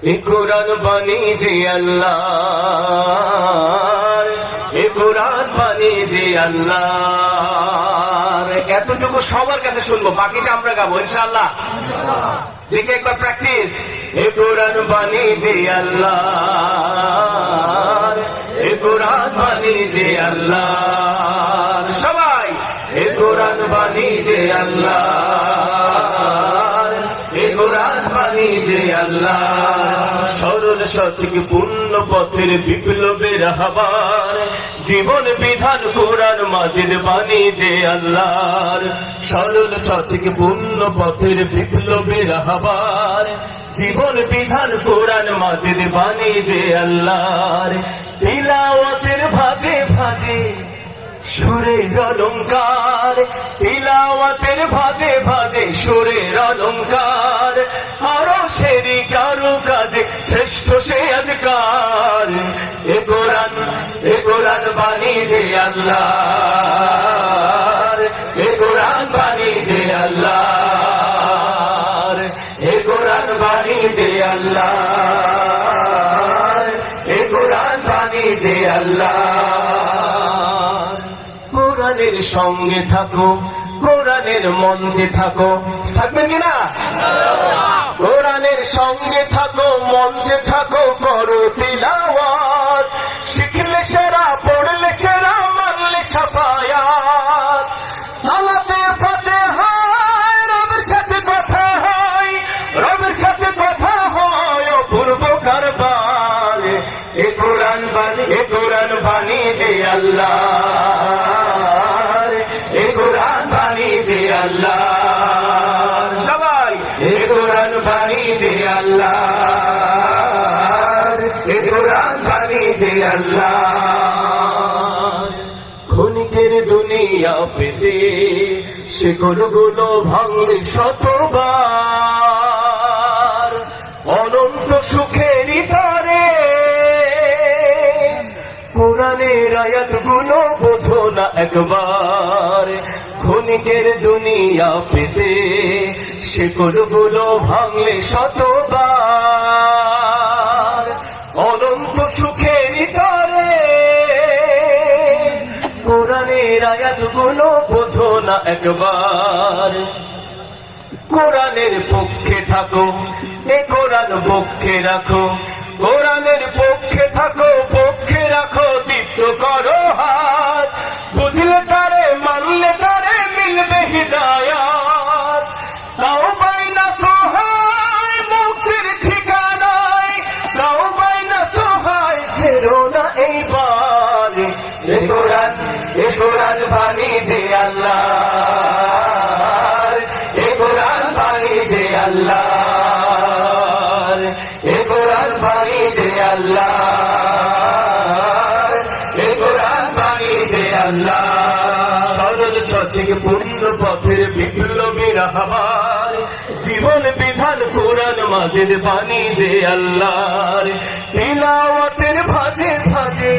এ কোরআন বাণী যে আল্লাহর, এ কোরআন বাণী যে আল্লাহর। এতটুকু সবার কাছে শুনবো, বাকিটা আমরা গাবো ইনশাআল্লাহ। দেখে একবার প্র্যাকটিস। এ কোরআন বাণী যে আল্লাহর, এ কোরআন বাণী যে আল্লাহর। সবাই এ কোরআন বাণী যে আল্লাহর, এ কোরআন বাণী যে আল্লাহর। সরল সঠিক পূর্ণ পথের বিপ্লবের হাবার, জীবন বিধান কোরআন মাজিদ বাণী যে আল্লাহর। সরল সঠিক পূর্ণ পথের বিপ্লবের হাবার, জীবন বিধান কোরআন মাজিদ বাণী যে আল্লাহর। তিলাওয়াতের ভাজে ভাজে সুরের অলংকার, তিলাওয়াতের ভাজে ভাজে সুরের অলংকার। আরো সেরি কারু কাজে শ্রেষ্ঠ সে আজকার। এ কোরআন, এ কোরআন বাণী যে আল্লাহর, এ কোরআন বাণী যে আল্লাহর। এ কোরআন বাণী যে আল্লাহর, এ কোরআন বাণী যে আল্লাহর। কোরআনের সঙ্গে থাকো, কোরআনের মঞ্চে থাকো, থাকবেন কিনা? কোরআনের সঙ্গে থাকো, মঞ্চে থাকো, করো তিলাওয়াত। শিখলে সেরা, পড়লে সেরা, মানলে শাফায়াত। সালাতে ফাতিহায় রবের সাথে কথা হয়, রবের সাথে কথা হয় অপূর্ব কারবার। এ কোরআন বাণী, এ কোরআন বাণী যে আল্লাহর, এ কোরআন বাণী যে আল্লাহর। সবাই এ কোরআন বাণী যে আল্লাহর, এ কোরআন বাণী যে আল্লাহর। ক্ষণিকের দুনিয়া পেতে শিকড়গুলো ভাঙলে শতবার, অনন্ত সুখের তরে কোরআনের আয়াতগুলো বোঝো না একবার। ক্ষণিকের দুনিয়া পেতে শিকড়গুলো ভাঙলে শতবার, অনন্ত সুখের তরে কোরআনের আয়াতগুলো বোঝো না একবার। কোরআনের পক্ষে থাকো, এ কোরআন পক্ষে রাখো, কোরআনের পক্ষে থাকো, পক্ষে রাখো, দীপ্ত করো হাত। বুঝলে তারে, মানলে তারে, মিলবে হিদায়াত। তাও বাইনা সহায় মুক্তির ঠিকানায়, তাও বাইনা সহায় ফেরো না এইবার। এ কোরআন, এ কোরআন বাণী যে আল্লাহর, এ কোরআন বাণী যে আল্লাহর। এ কোরআন বাণী যে আল্লাহর, এ কোরআন বাণী যে আল্লাহর। সরল সঠিক পূর্ণ পথের বিপ্লবী রাহবার, জীবন বিধান কোরআন মাজিদ বাণী যে আল্লাহর। তিলাওয়াতের ভাজে ভাজে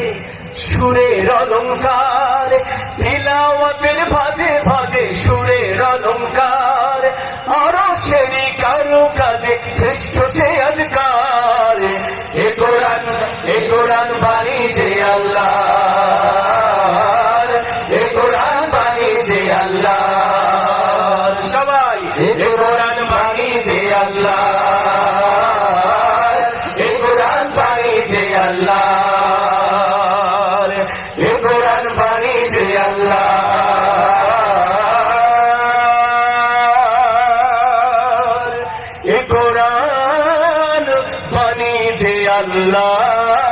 সুরের অলংকার, তিলাওয়াতের ভাজে ভাজে সুরের অলংকার। আরো সেরি কারু কাজে শ্রেষ্ঠ সে আজকার। এ কোরআন, এ কোরআন বাণী যে আল্লাহর, এ কোরআন বাণী যে আল্লাহর। সবাই এ কোরআন বাণী যে আল্লাহর, এ কোরআন বাণী যে আল্লাহর। এ কোরআন বাণী যে আল্লাহর, এ কোরআন বাণী যে আল্লাহ।